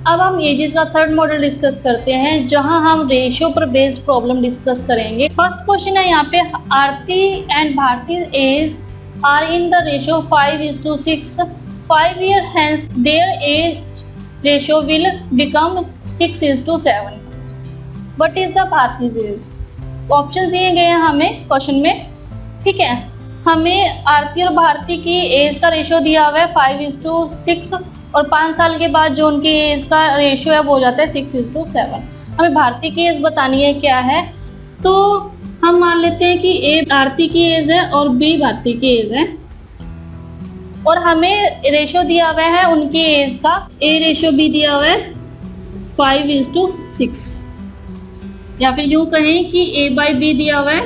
अब हम एजेस का थर्ड मॉडल डिस्कस करते हैं, जहां हम रेशियो पर बेस्ड प्रॉब्लम डिस्कस करेंगे। फर्स्ट क्वेश्चन है यहाँ पे, Aarti and Bharti age are in the ratio 5:6, 5 years hence their age ratio will become 6:7. What is the Bharti's age? Option दिए गए हैं हमें क्वेश्चन में, ठीक है। हमें आरती और भारती की एज का रेशियो दिया हुआ है 5:6 और 5 साल के बाद जो उनकी एज का रेशियो है वो हो जाता है 6:7। हमें भारती की एज बतानी है क्या है, तो हम मान लेते हैं कि ए आरती की एज है और बी भारती की एज है, और हमें रेशियो दिया हुआ है उनकी एज का, ए रेशियो बी दिया हुआ है 5:6, या फिर यूं कहें कि ए बाई बी दिया हुआ है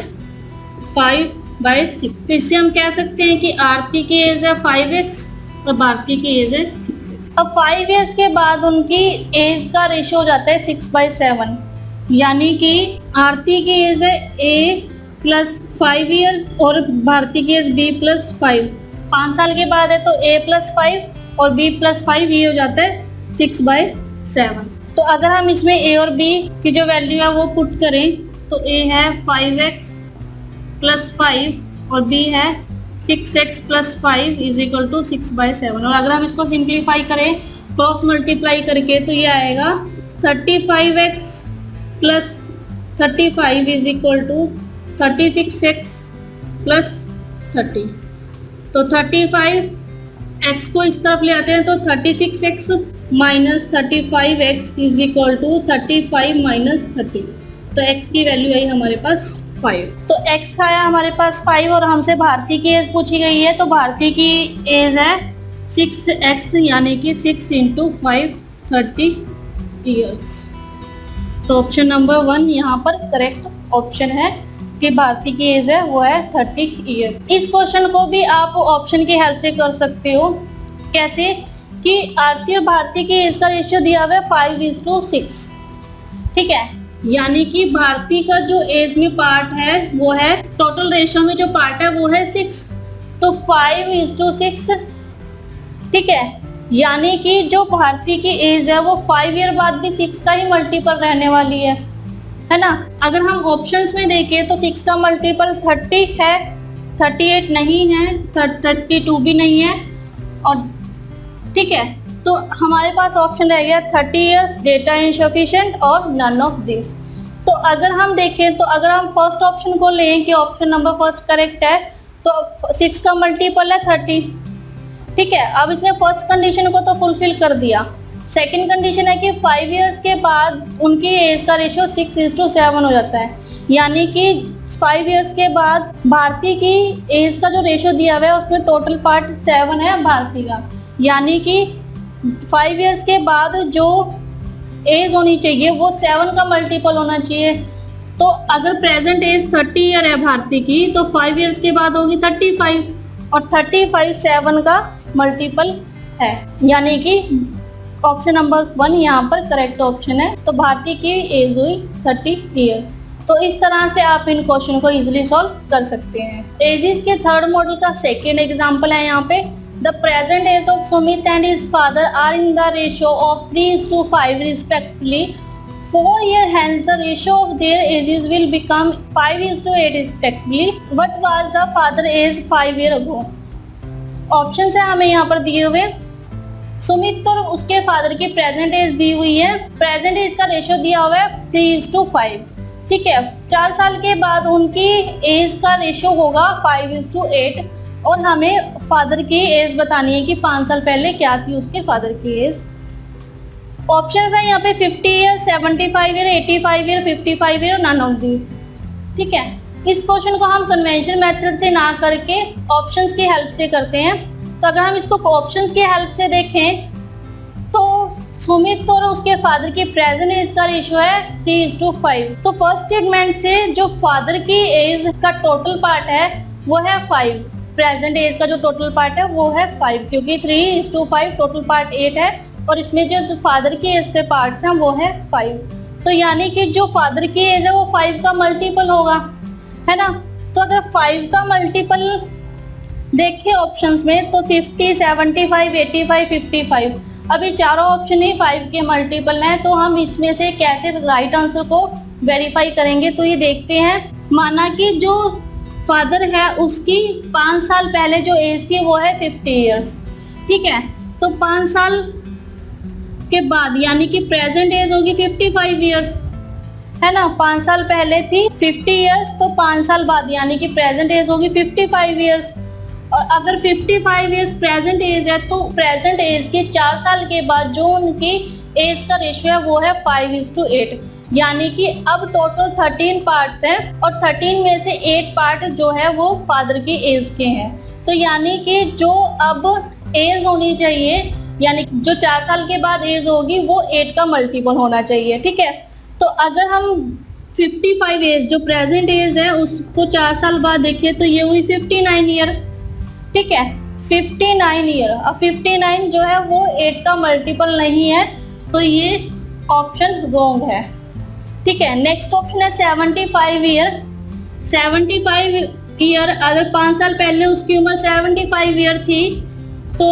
5/6। तो इससे हम कह सकते हैं कि आरती की एज है 5x और भारती की एज है 6x। अब 5 years के बाद उनकी एज का रेशियो हो जाता है 6/7, यानी कि आरती की एज है a प्लस 5 year और भारती की एज b प्लस 5। 5 साल के बाद है तो a प्लस 5 और b प्लस 5, ये हो जाता है 6/7। तो अगर हम इसमें a और b की जो वैल्यू है वो पुट करें तो a है 5x प्लस 5 और b है 6x plus 5 is equal to 6/7। और अगर हम इसको सिंप्लीफाई करें क्रॉस मल्टीप्लाई करके तो ये आएगा 35x plus 35 is equal to 36x प्लस 30। तो 35x को इस तरफ ले आते हैं तो 36x minus 35x is equal to 35 minus 30। तो x की वैल्यू आई हमारे पास 5। तो x आया हमारे पास 5 और हमसे भारती की एज पूछी गई है, तो भारती की एज है 6x यानी कि 6 × 5 30 ईयर्स। तो ऑप्शन नंबर 1 यहाँ पर करेक्ट ऑप्शन है कि भारती की एज है वो है 30 ईयर्स। इस क्वेश्चन को भी आप ऑप्शन की हेल्प से कर सकते हो। कैसे कि आरती और भारती की एज का रेशियो दिया हुआ है 5:6, ठीक है, यानी कि भारती का जो एज में पार्ट है वो है, टोटल रेशियो में जो पार्ट है वो है 6, तो 5:6, ठीक है, यानी कि जो भारती की एज है वो 5 ईयर बाद भी 6 का ही मल्टीपल रहने वाली है ना। अगर हम ऑप्शंस में देखें तो 6 का मल्टीपल 30 है, 38 नहीं है, 32 भी नहीं है, और ठीक है, तो हमारे पास ऑप्शन रह गया 30 ईयर्स, डेटा इनसफिशिएंट और नन ऑफ दिस। तो अगर हम देखें तो अगर हम फर्स्ट ऑप्शन को लें कि ऑप्शन नंबर फर्स्ट करेक्ट है, तो 6 का मल्टीपल है 30, ठीक है। अब इसने फर्स्ट कंडीशन को तो फुलफिल कर दिया। सेकंड कंडीशन है कि 5 इयर्स के बाद उनकी एज का रेशियो 6:7 हो जाता है, यानी कि 5 इयर्स के बाद भारती की एज का जो रेशियो दिया हुआ है उसमें टोटल पार्ट 7 है भारती का, यानी कि 5 इयर्स के बाद जो एज होनी चाहिए वो 7 का मल्टीपल होना चाहिए। तो अगर प्रेजेंट एज 30 ईयर है भारती की, तो 5 इयर्स के बाद होगी 35, और 35 7 का मल्टीपल है, यानी कि ऑप्शन नंबर 1 यहाँ पर करेक्ट ऑप्शन है। तो भारती की एज हुई 30 इयर्स। तो इस तरह से आप इन क्वेश्चन को इजीली सॉल्व कर सकते हैं। एजेस के थर्ड मॉडल का सेकेंड एग्जाम्पल है यहाँ पे, The present age of Sumit and his father are in the ratio of 3:5 respectively. 4 years hence the ratio of their ages will become 5:8 respectively. What was the father age 5 years ago? Option है हमें यहाँ पर दिए हुए, सुमित और उसके father की present as the हुई है, प्रेजेंट एज का रेशियो दिया हुआ है 3:5, ठीक है। 4 साल के बाद उनकी एज का रेशियो होगा 5:8, और हमें फादर की एज बतानी है कि 5 साल पहले क्या थी उसके फादर की एज। ऑप्शंस है यहाँ पे 50 year, 75 year, 85 year, 55 year, none of this, ठीक है। इस क्वेश्चन को हम कन्वेंशनल मेथड से ना करके ऑप्शंस की हेल्प से करते हैं। तो अगर हम इसको ऑप्शंस की हेल्प से देखें तो सुमित और उसके फादर की प्रेजेंट एज का रेशियो है 3:5। तो फर्स्ट स्टेटमेंट से जो फादर की एज का टोटल पार्ट है वो है 5, प्रेजेंट एज का जो टोटल पार्ट है वो है 5, क्योंकि 3:5 टोटल पार्ट 8 है, और इसमें जो फादर की एज के पार्ट्स हैं वो है 5। तो यानी कि जो फादर की एज है वो 5 का मल्टीपल होगा, है ना। तो अगर 5 का मल्टीपल देखें ऑप्शंस में तो 50, 75, 85, 55, अभी चारों ऑप्शन ही 5 के मल्टीपल हैं, तो हम इसमें से कैसे राइट आंसर को वेरीफाई करेंगे, तो ये देखते हैं। माना कि जो फादर है उसकी 5 साल पहले जो एज थी वो है 50 इयर्स, ठीक है। तो 5 साल के बाद यानी कि प्रेजेंट एज होगी 55 इयर्स, है ना। 5 साल पहले थी 50 इयर्स, तो 5 साल बाद यानी कि प्रेजेंट एज होगी 55 इयर्स। और अगर 55 इयर्स प्रेजेंट एज है तो प्रेजेंट एज के 4 साल के बाद जो उनकी एज का रेशियो है वो है 5:8, यानी कि अब टोटल 13 पार्ट्स हैं और 13 में से 8 पार्ट जो है वो फादर की एज के हैं। तो यानी कि जो अब एज होनी चाहिए, यानी जो 4 साल के बाद एज होगी वो 8 का मल्टीपल होना चाहिए, ठीक है। तो अगर हम 55 एज जो प्रेजेंट एज है उसको 4 साल बाद देखें तो ये हुई 59 ईयर, ठीक है। 59 ईयर, अब 59 जो है वो 8 का मल्टीपल नहीं है, तो ये ऑप्शन रॉन्ग है, ठीक है। नेक्स्ट ऑप्शन है 75 ईयर। 75 ईयर अगर 5 साल पहले उसकी उम्र 75 ईयर थी तो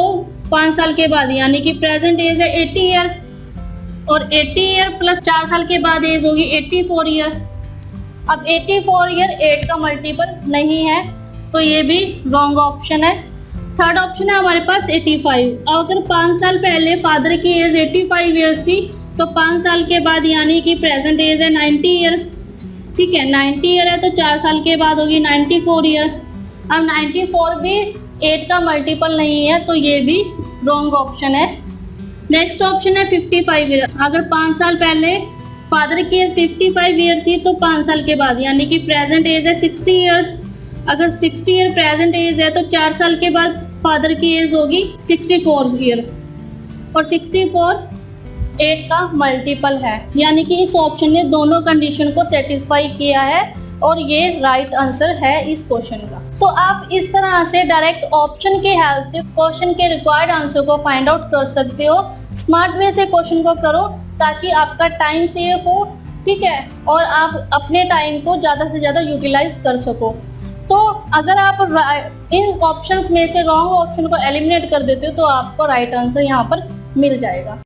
5 साल के बाद यानी कि प्रेजेंट एज है 80 ईयर, और 80 ईयर प्लस 4 साल के बाद एज होगी 84 ईयर। अब 84 ईयर 8 का मल्टीपल नहीं है, तो ये भी रॉन्ग ऑप्शन है। थर्ड ऑप्शन है हमारे पास 85। अगर 5 साल पहले फादर की एज 85 ईयर्स थी तो 5 साल के बाद यानी कि प्रेजेंट एज है 90 ईयर, ठीक है। 90 ईयर है तो 4 साल के बाद होगी 94 ईयर। अब 94 भी 8 का मल्टीपल नहीं है, तो ये भी रॉन्ग ऑप्शन है। नेक्स्ट ऑप्शन है 55 ईयर। अगर 5 साल पहले फादर की एज 55 ईयर थी तो 5 साल के बाद यानी कि प्रेजेंट एज है 60 ईयर। अगर 60 ईयर प्रेजेंट एज है तो 4 साल के बाद फादर की एज होगी 64 ईयर, और 64 8 का मल्टीपल है, यानी कि इस ऑप्शन ने दोनों कंडीशन को सेटिस्फाई किया है और ये राइट आंसर है इस क्वेश्चन का। तो आप इस तरह से डायरेक्ट ऑप्शन के हेल्प से क्वेश्चन के रिक्वायर्ड आंसर को फाइंड आउट कर सकते हो। स्मार्ट वे से क्वेश्चन को करो ताकि आपका टाइम सेव हो, ठीक है, और आप अपने टाइम को ज्यादा से ज्यादा यूटिलाइज कर सको। तो अगर आप इन ऑप्शंस में से रॉन्ग ऑप्शन को एलिमिनेट कर देते हो तो आपको राइट आंसर यहाँ पर मिल जाएगा।